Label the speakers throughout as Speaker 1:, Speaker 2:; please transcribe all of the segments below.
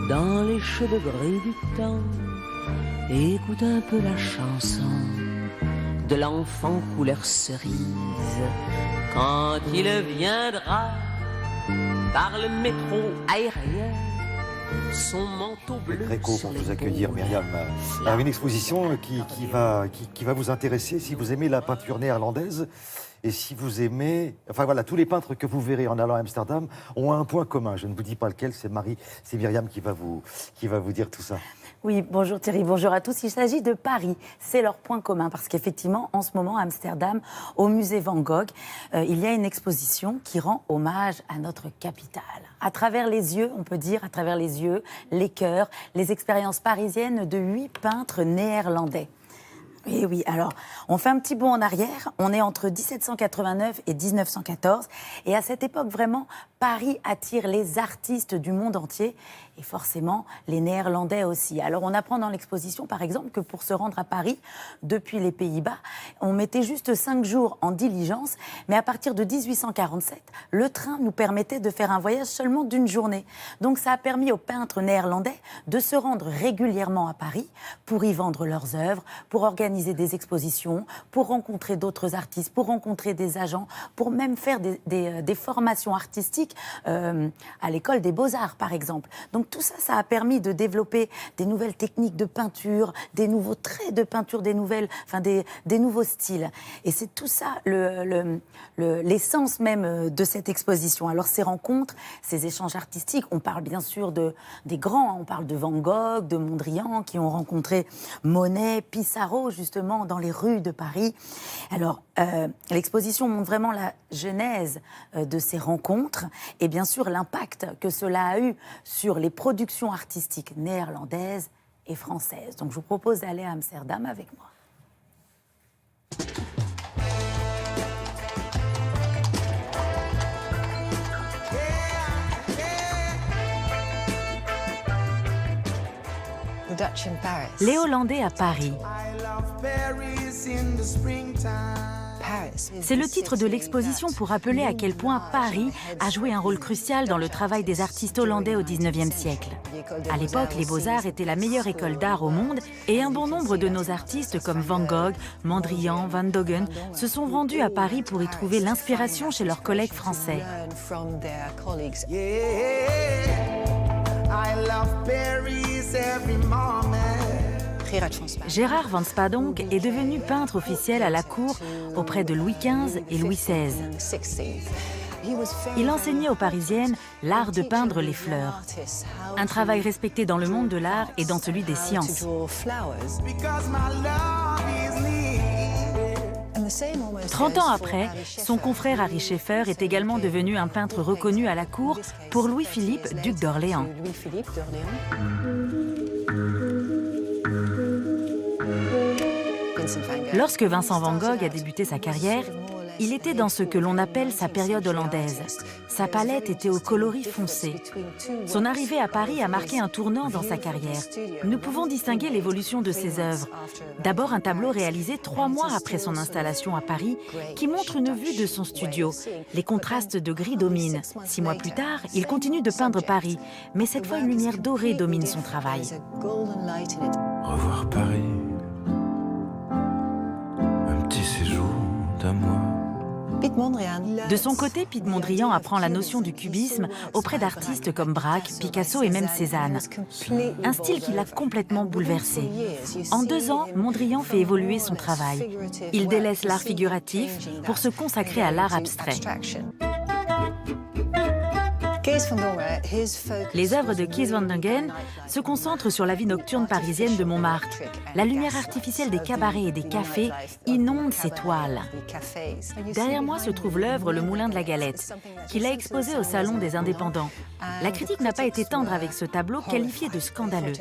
Speaker 1: dans les cheveux gris du temps. Écoute un peu la chanson de l'enfant couleur cerise. Quand il viendra par le métro aérien, son manteau bleu.
Speaker 2: Très court pour vous accueillir, Myriam. Il y a une exposition qui va vous intéresser si vous aimez la peinture néerlandaise. Et si vous aimez... Enfin voilà, tous les peintres que vous verrez en allant à Amsterdam ont un point commun. Je ne vous dis pas lequel, c'est Myriam qui va vous dire tout ça.
Speaker 3: Oui, bonjour Thierry, bonjour à tous. Il s'agit de Paris, c'est leur point commun parce qu'effectivement, en ce moment, à Amsterdam, au musée Van Gogh, il y a une exposition qui rend hommage à notre capitale. À travers les yeux, on peut dire, à travers les yeux, les cœurs, les expériences parisiennes de 8 peintres néerlandais. Et oui, alors, on fait un petit bond en arrière. On est entre 1789 et 1914. Et à cette époque, vraiment, Paris attire les artistes du monde entier. Et forcément, les Néerlandais aussi. Alors, on apprend dans l'exposition, par exemple, que pour se rendre à Paris, depuis les Pays-Bas, on mettait juste 5 jours en diligence. Mais à partir de 1847, le train nous permettait de faire un voyage seulement d'une journée. Donc, ça a permis aux peintres néerlandais de se rendre régulièrement à Paris pour y vendre leurs œuvres, pour organiser des expositions, pour rencontrer d'autres artistes, pour rencontrer des agents, pour même faire des formations artistiques à l'école des Beaux-Arts, par exemple. Donc tout ça, ça a permis de développer des nouvelles techniques de peinture, des nouveaux traits de peinture, des nouveaux styles. Et c'est tout ça l'essence même de cette exposition. Alors ces rencontres, ces échanges artistiques, on parle bien sûr des grands, on parle de Van Gogh, de Mondrian, qui ont rencontré Monet, Pissarro, justement, dans les rues de Paris. Alors, l'exposition montre vraiment la genèse de ces rencontres et bien sûr l'impact que cela a eu sur les productions artistiques néerlandaises et françaises. Donc, je vous propose d'aller à Amsterdam avec moi. Les Hollandais à Paris. C'est le titre de l'exposition pour rappeler à quel point Paris a joué un rôle crucial dans le travail des artistes hollandais au XIXe siècle. À l'époque, les Beaux-Arts étaient la meilleure école d'art au monde et un bon nombre de nos artistes comme Van Gogh, Mondrian, Van Dogen se sont rendus à Paris pour y trouver l'inspiration chez leurs collègues français. Gérard van Spadonck est devenu peintre officiel à la cour auprès de Louis XV et Louis XVI. Il enseignait aux Parisiennes l'art de peindre les fleurs, un travail respecté dans le monde de l'art et dans celui des sciences. 30 ans après, son confrère Ary Scheffer est également devenu un peintre reconnu à la cour pour Louis-Philippe, duc d'Orléans. Lorsque Vincent Van Gogh a débuté sa carrière, il était dans ce que l'on appelle sa période hollandaise. Sa palette était au coloris foncé. Son arrivée à Paris a marqué un tournant dans sa carrière. Nous pouvons distinguer l'évolution de ses œuvres. D'abord, un tableau réalisé 3 mois après son installation à Paris, qui montre une vue de son studio. Les contrastes de gris dominent. 6 mois plus tard, il continue de peindre Paris, mais cette fois une lumière dorée domine son travail.
Speaker 4: Revoir Paris, un petit séjour d'un mois.
Speaker 3: De son côté, Piet Mondrian apprend la notion du cubisme auprès d'artistes comme Braque, Picasso et même Cézanne. Un style qui l'a complètement bouleversé. En 2 ans, Mondrian fait évoluer son travail. Il délaisse l'art figuratif pour se consacrer à l'art abstrait. Les œuvres de Kees van Dongen se concentrent sur la vie nocturne parisienne de Montmartre. La lumière artificielle des cabarets et des cafés inonde ses toiles. Derrière moi se trouve l'œuvre Le Moulin de la Galette, qu'il a exposé au Salon des Indépendants. La critique n'a pas été tendre avec ce tableau qualifié de scandaleux.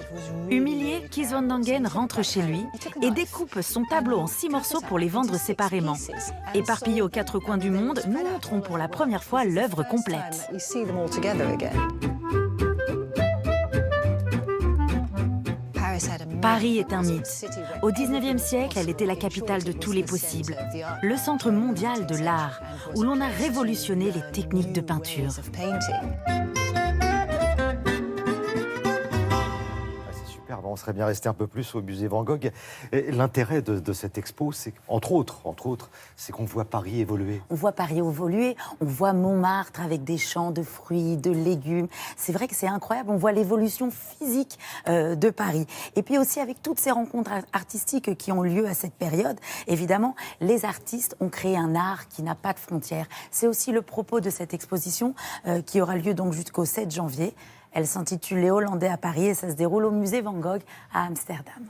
Speaker 3: Humilié, Kees van Dongen rentre chez lui et découpe son tableau en 6 morceaux pour les vendre séparément. Éparpillés aux 4 coins du monde, nous montrons pour la première fois l'œuvre complète. Paris est un mythe. Au XIXe siècle, elle était la capitale de tous les possibles, le centre mondial de l'art, où l'on a révolutionné les techniques de peinture.
Speaker 2: Super, bon, on serait bien resté un peu plus au musée Van Gogh. Et l'intérêt de cette expo, c'est entre autres, c'est qu'on voit Paris évoluer.
Speaker 3: On voit Paris évoluer, on voit Montmartre avec des champs de fruits, de légumes. C'est vrai que c'est incroyable, on voit l'évolution physique de Paris. Et puis aussi avec toutes ces rencontres artistiques qui ont lieu à cette période, évidemment, les artistes ont créé un art qui n'a pas de frontières. C'est aussi le propos de cette exposition qui aura lieu donc jusqu'au 7 janvier. Elle s'intitule Les Hollandais à Paris et ça se déroule au musée Van Gogh à Amsterdam.